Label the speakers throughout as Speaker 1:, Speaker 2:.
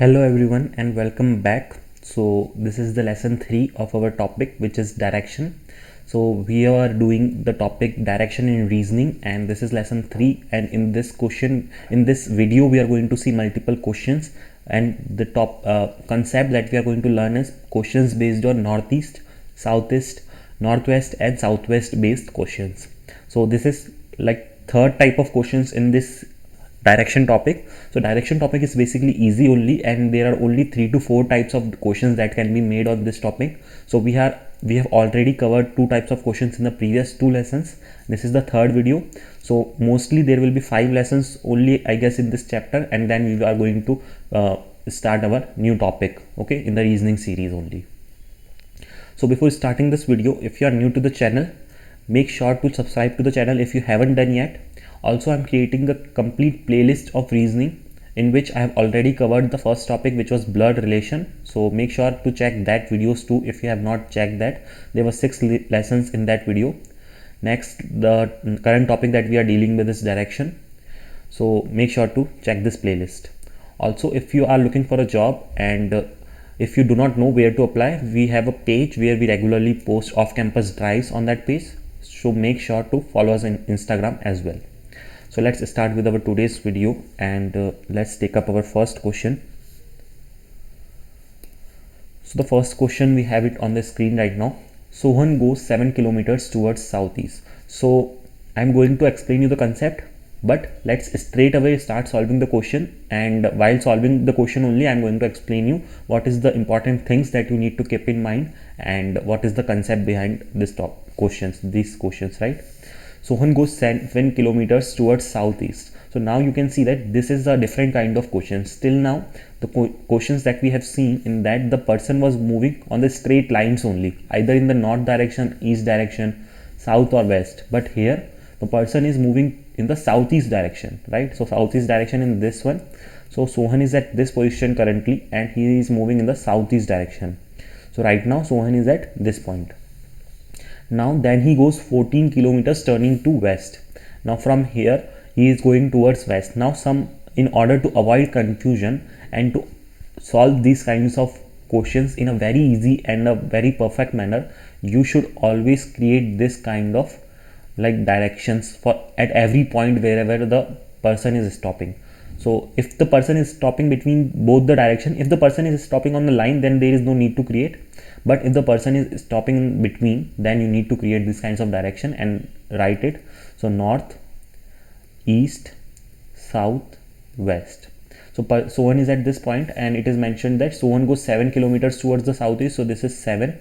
Speaker 1: Hello everyone and welcome back. So this is the lesson 3 of our topic, which is direction. So we are doing the topic direction in reasoning, and this is lesson 3, and in this video we are going to see multiple questions, and the top concept that we are going to learn is questions based on northeast, southeast, northwest and southwest based questions. So this is like third type of questions in this direction topic. So direction topic is basically easy only, and there are only 3 to 4 types of questions that can be made on this topic. So we have already covered 2 types of questions in the previous 2 lessons. This is the third video, so mostly there will be 5 lessons only, I guess, in this chapter, and then we are going to start our new topic, okay, in the reasoning series only. So before starting this video, if you are new to the channel, make sure to subscribe to the channel if you haven't done yet. Also, I'm creating a complete playlist of reasoning in which I have already covered the first topic, which was blood relation. So make sure to check that videos too if you have not checked that. There were 6 lessons in that video. Next, the current topic that we are dealing with is direction. So make sure to check this playlist. Also, if you are looking for a job and if you do not know where to apply, we have a page where we regularly post off-campus drives on that page. So make sure to follow us on Instagram as well. So let's start with our today's video, and let's take up our first question. So the first question, we have it on the screen right now. Sohan goes 7 kilometers towards southeast. So I'm going to explain you the concept, but let's straight away start solving the question, and while solving the question only, I'm going to explain you what is the important things that you need to keep in mind and what is the concept behind these questions, right? Sohan goes 7 kilometers towards southeast. So now you can see that this is a different kind of question. Till now, the questions that we have seen, in that the person was moving on the straight lines only, either in the north direction, east direction, south or west. But here the person is moving in the southeast direction, right? So southeast direction in this one. So Sohan is at this position currently, and he is moving in the southeast direction. So right now Sohan is at this point. Now then he goes 14 kilometers turning to west. Now from here he is going towards west. Now in order to avoid confusion and to solve these kinds of questions in a very easy and a very perfect manner, you should always create this kind of like directions for at every point wherever the person is stopping. So if the person is stopping between both the direction, if the person is stopping on the line, then there is no need to create. But if the person is stopping in between, then you need to create these kinds of direction and write it. So north, east, south, west. So Sohan is at this point, and it is mentioned that Sohan goes 7 kilometers towards the southeast. So this is 7,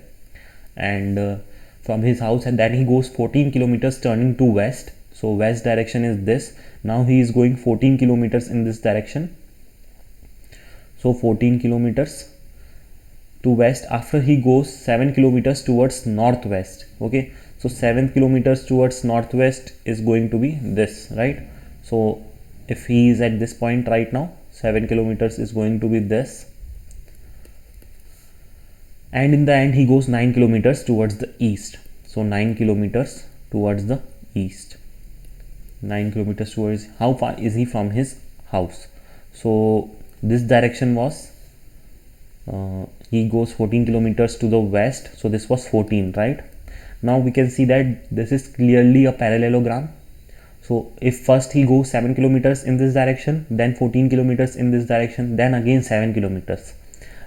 Speaker 1: and from his house, and then he goes 14 kilometers turning to west. So west direction is this. Now he is going 14 kilometers in this direction. So 14 kilometers to west. After he goes 7 kilometers towards northwest. Okay, so 7 kilometers towards northwest is going to be this, right? So if he is at this point right now, 7 kilometers is going to be this, and in the end he goes 9 kilometers towards the east. So 9 kilometers towards the east. 9 kilometers towards, how far is he from his house? So this direction was he goes 14 kilometers to the west. So this was 14, right? Now we can see that this is clearly a parallelogram. So if first he goes 7 kilometers in this direction, then 14 kilometers in this direction, then again 7 kilometers,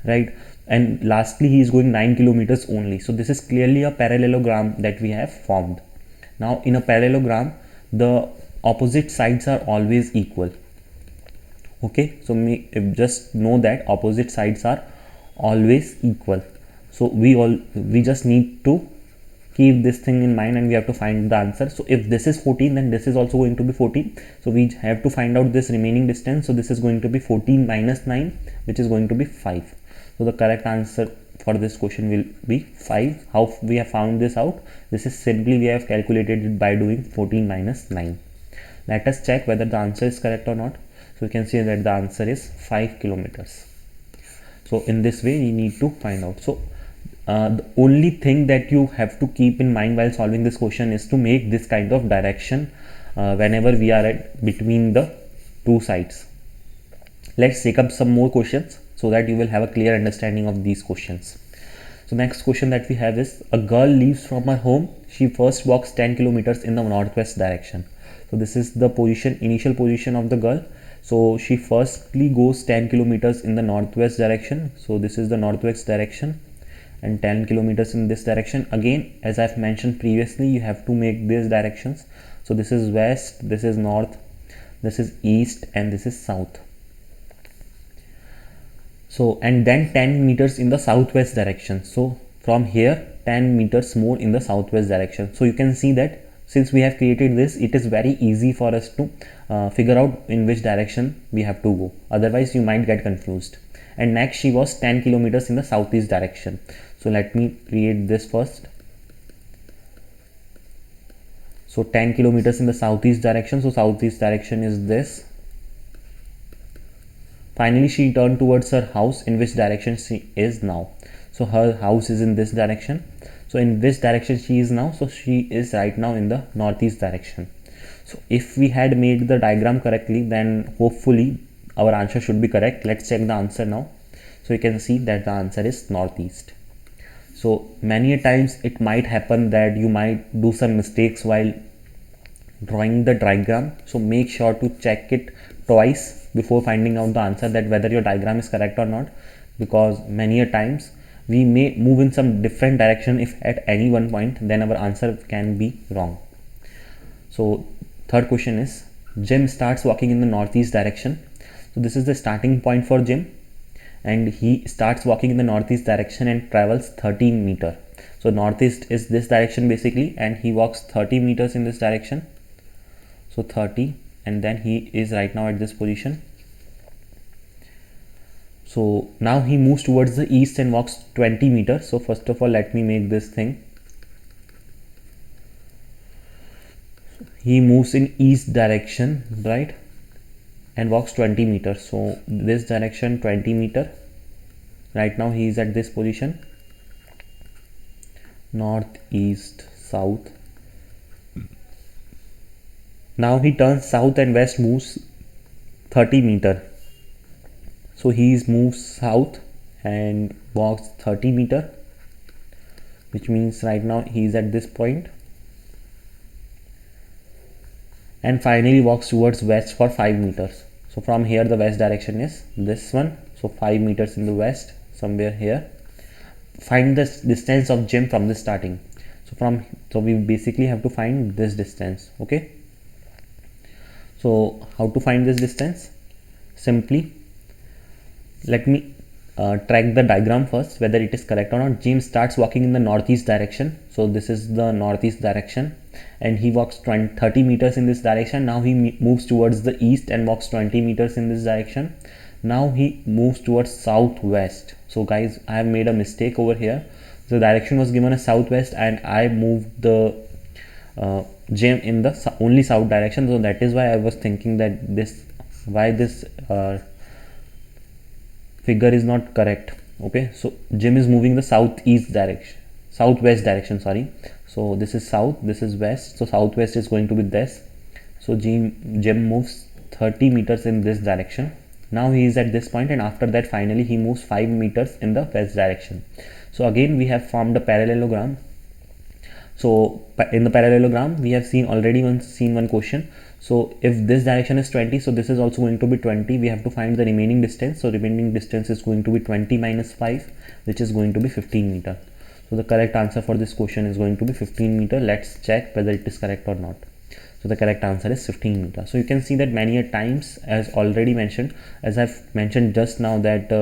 Speaker 1: right? And lastly he is going 9 kilometers only. So this is clearly a parallelogram that we have formed. Now in a parallelogram, the opposite sides are always equal. Okay, so just know that opposite sides are always equal. So we just need to keep this thing in mind, and we have to find the answer. So if this is 14, then this is also going to be 14. So we have to find out this remaining distance. So this is going to be 14 minus 9, which is going to be 5. So the correct answer for this question will be 5. How we have found this out? This is simply we have calculated it by doing 14 minus 9. Let us check whether the answer is correct or not. So you can see that the answer is 5 kilometers. So in this way we need to find out. So the only thing that you have to keep in mind while solving this question is to make this kind of direction whenever we are at between the two sides. Let's take up some more questions. So so that you will have a clear understanding of these questions. So next question that we have is, a girl leaves from her home. She first walks 10 kilometers in the northwest direction. So this is the initial position of the girl. So she firstly goes 10 kilometers in the northwest direction. So this is the northwest direction, and 10 kilometers in this direction. Again, as I've mentioned previously, you have to make these directions. So this is west, this is north, this is east, and this is south. So, and then 10 meters in the southwest direction. So from here 10 meters more in the southwest direction. So you can see that since we have created this, it is very easy for us to figure out in which direction we have to go. Otherwise you might get confused. And next, she was 10 kilometers in the southeast direction. So let me create this first. So 10 kilometers in the southeast direction. So southeast direction is this. Finally, she turned towards her house, in which direction she is now. So her house is in this direction. So in this direction she is now. So she is right now in the northeast direction. So if we had made the diagram correctly, then hopefully our answer should be correct. Let's check the answer now. So you can see that the answer is northeast. So many a times it might happen that you might do some mistakes while drawing the diagram. So make sure to check it twice before finding out the answer, that whether your diagram is correct or not, because many a times we may move in some different direction if at any one point, then our answer can be wrong. So third question is, Jim starts walking in the northeast direction. So this is the starting point for Jim, and he starts walking in the northeast direction and travels 13 meters. So northeast is this direction basically, and he walks 30 meters in this direction. So 30, and then he is right now at this position. So now he moves towards the east and walks 20 meters. So first of all, let me make this thing. He moves in east direction, right, and walks 20 meters. So this direction 20 meter. Right now he is at this position, north, east, south. Now he turns south and west, moves 30 meter. So he moves south and walks 30 meter, which means right now he is at this point, and finally walks towards west for 5 meters. So from here the west direction is this one. So 5 meters in the west, somewhere here. Find the distance of Jim from the starting. So we basically have to find this distance. Okay. So how to find this distance? Simply, let me track the diagram first, whether it is correct or not. Jim starts walking in the northeast direction. So this is the northeast direction, and he walks 30 meters in this direction. Now he moves towards the east and walks 20 meters in this direction. Now he moves towards southwest. So guys, I have made a mistake over here. The direction was given as southwest, and I moved the Jim in the only south direction. So that is why I was thinking that this figure is not correct. Okay, so Jim is moving the southwest direction, sorry. So this is south, this is west, so southwest is going to be this. So Jim moves 30 meters in this direction. Now he is at this point, and after that finally he moves 5 meters in the west direction. So again we have formed a parallelogram. So in the parallelogram we have seen one question. So if this direction is 20, so this is also going to be 20. We have to find the remaining distance. So remaining distance is going to be 20 minus 5, which is going to be 15 meter. So the correct answer for this question is going to be 15 meter. Let's check whether it is correct or not. So the correct answer is 15 meter. So you can see that many a times, as already mentioned, as I've mentioned just now, that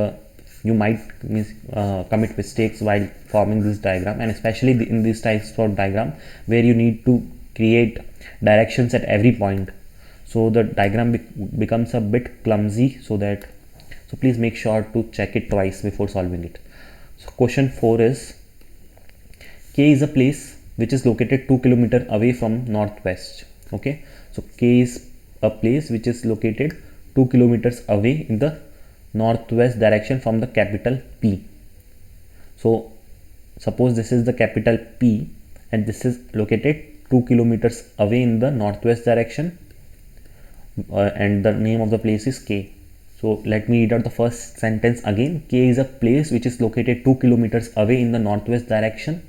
Speaker 1: you might commit mistakes while forming this diagram, and especially in these types of diagram where you need to create directions at every point. So the diagram becomes a bit clumsy, so please make sure to check it twice before solving it. So question 4 is, K is a place which is located 2 kilometers away from northwest. Okay, so K is a place which is located 2 kilometers away in the northwest direction from the capital P. So suppose this is the capital P, and this is located 2 kilometers away in the northwest direction, and the name of the place is K. So let me read out the first sentence again. K is a place which is located 2 kilometers away in the northwest direction.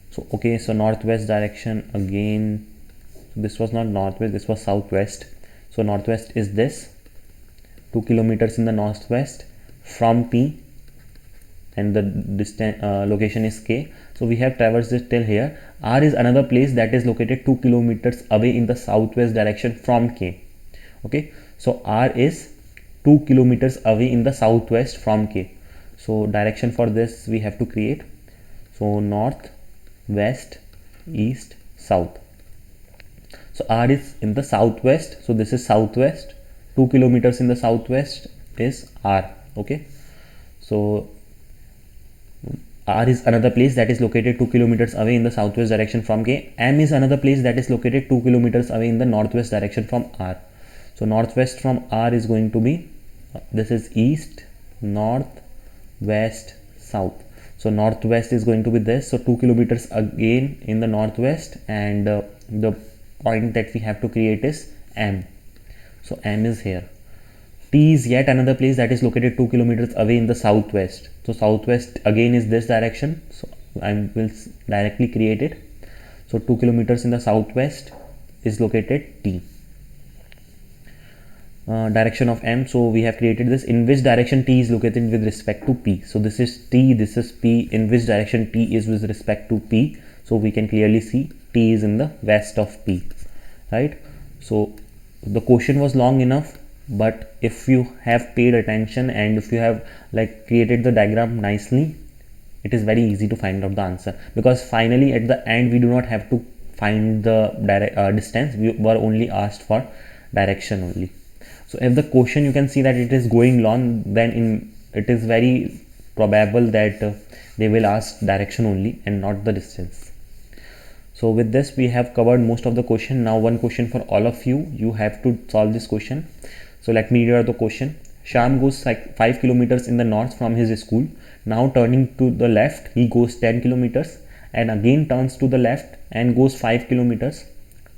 Speaker 1: So okay, so northwest direction again. So this was not northwest, this was southwest. So northwest is this, 2 kilometers in the northwest from P, and the distance location is K. So we have traversed it till here. R is another place that is located 2 kilometers away in the southwest direction from K. Okay, so R is 2 kilometers away in the southwest from K. So direction for this we have to create. So north, west, east, south. So R is in the southwest, so this is southwest. 2 kilometers in the southwest is R. Okay, so R is another place that is located 2 kilometers away in the southwest direction from K. M is another place that is located 2 kilometers away in the northwest direction from R. So northwest from R is going to be, this is east, north, west, south. So northwest is going to be this, so 2 kilometers again in the northwest, and the point that we have to create is M. So M is here. T is yet another place that is located 2 kilometers away in the southwest. So southwest again is this direction, so I will directly create it. So 2 kilometers in the southwest is located T. Direction of M, so we have created this. In which direction T is located with respect to P. So this is T, this is P. In which direction T is with respect to P. So we can clearly see T is in the west of P, right? So the question was long enough, but if you have paid attention and if you have like created the diagram nicely, it is very easy to find out the answer, because finally at the end we do not have to find the distance. We were only asked for direction only. So if the question you can see that it is going long, then it is very probable that they will ask direction only and not the distance. So with this we have covered most of the question. Now one question for all of you, you have to solve this question. So let me read out the question. Sham goes like 5 kilometers in the north from his school. Now turning to the left, he goes 10 kilometers and again turns to the left and goes 5 kilometers.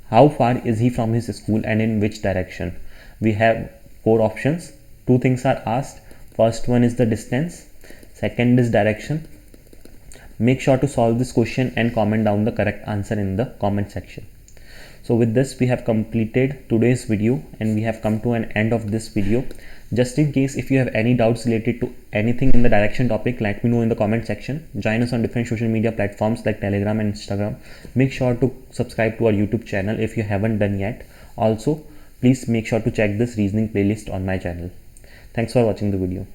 Speaker 1: How far is he from his school and in which direction? We have 4 options. 2 things are asked. First one is the distance, second is direction. Make sure to solve this question and comment down the correct answer in the comment section. So with this we have completed today's video and we have come to an end of this video. Just in case if you have any doubts related to anything in the direction topic, let me know in the comment section. Join us on different social media platforms like Telegram and Instagram. Make sure to subscribe to our YouTube channel if you haven't done yet. Also, please make sure to check this reasoning playlist on my channel. Thanks for watching the video.